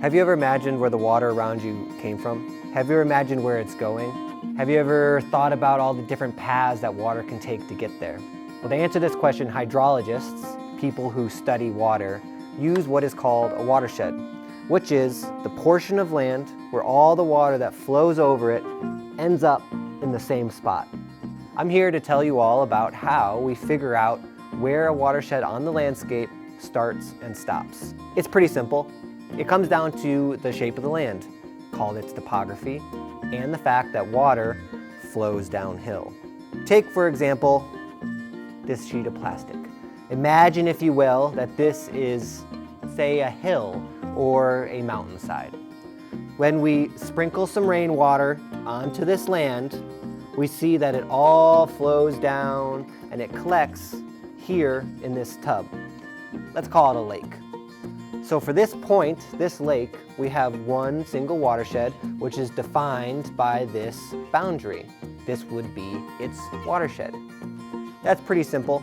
Have you ever imagined where the water around you came from? Have you ever imagined where it's going? Have you ever thought about all the different paths that water can take to get there? Well, to answer this question, hydrologists, people who study water, use what is called a watershed, which is the portion of land where all the water that flows over it ends up in the same spot. I'm here to tell you all about how we figure out where a watershed on the landscape starts and stops. It's pretty simple. It comes down to the shape of the land, called its topography, and the fact that water flows downhill. Take, for example, this sheet of plastic. Imagine, if you will, that this is, say, a hill or a mountainside. When we sprinkle some rainwater onto this land, we see that it all flows down and it collects here in this tub. Let's call it a lake. So for this point, this lake, we have one single watershed, which is defined by this boundary. This would be its watershed. That's pretty simple,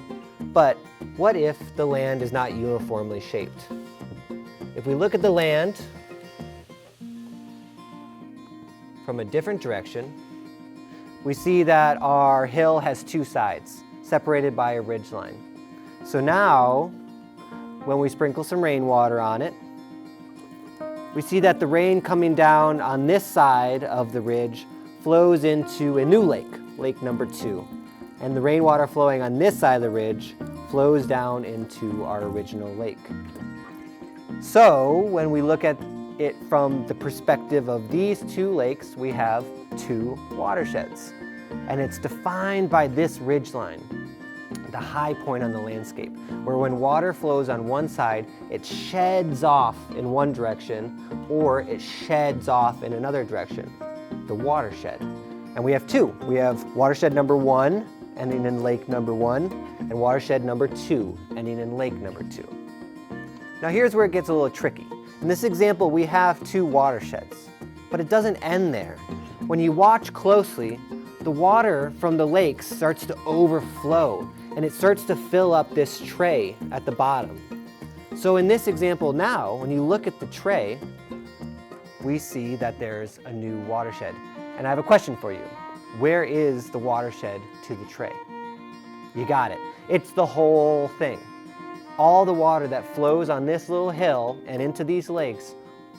but what if the land is not uniformly shaped? If we look at the land from a different direction, we see that our hill has two sides, separated by a ridgeline. So now, when we sprinkle some rainwater on it, we see that the rain coming down on this side of the ridge flows into a new lake, lake number 2. And the rainwater flowing on this side of the ridge flows down into our original lake. So when we look at it from the perspective of these two lakes, we have two watersheds. And it's defined by this ridgeline, the high point on the landscape, where when water flows on one side, it sheds off in one direction or it sheds off in another direction, the watershed. And we have two. We have watershed number 1 ending in lake number 1 and watershed number 2 ending in lake number 2. Now here's where it gets a little tricky. In this example, we have two watersheds, but it doesn't end there. When you watch closely, the water from the lakes starts to overflow and it starts to fill up this tray at the bottom. So in this example now, when you look at the tray, we see that there's a new watershed. And I have a question for you. Where is the watershed to the tray? You got it. It's the whole thing. All the water that flows on this little hill and into these lakes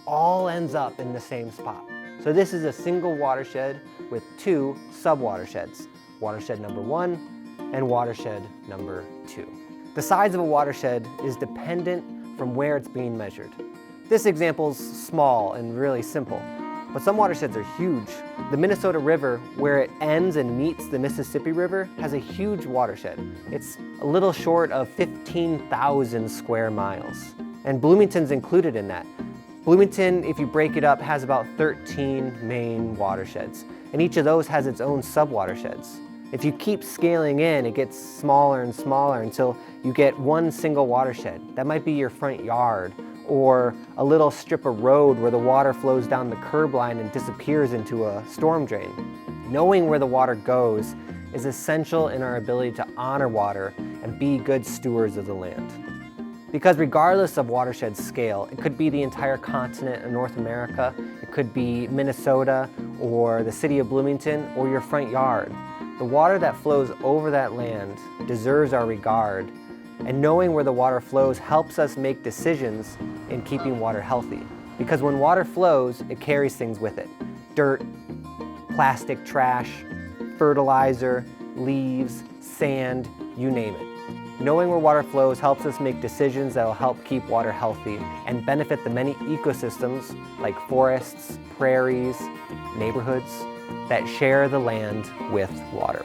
all ends up in the same spot. So this is a single watershed with two sub-watersheds, watershed number 1 and watershed number 2. The size of a watershed is dependent from where it's being measured. This example's small and really simple, but some watersheds are huge. The Minnesota River, where it ends and meets the Mississippi River, has a huge watershed. It's a little short of 15,000 square miles, and Bloomington's included in that. Bloomington, if you break it up, has about 13 main watersheds, and each of those has its own sub-watersheds. If you keep scaling in, it gets smaller and smaller until you get one single watershed. That might be your front yard, or a little strip of road where the water flows down the curb line and disappears into a storm drain. Knowing where the water goes is essential in our ability to honor water and be good stewards of the land. Because regardless of watershed scale, it could be the entire continent of North America, it could be Minnesota or the city of Bloomington or your front yard. The water that flows over that land deserves our regard, and knowing where the water flows helps us make decisions in keeping water healthy. Because when water flows, it carries things with it. Dirt, plastic trash, fertilizer, leaves, sand, you name it. Knowing where water flows helps us make decisions that will help keep water healthy and benefit the many ecosystems like forests, prairies, neighborhoods that share the land with water.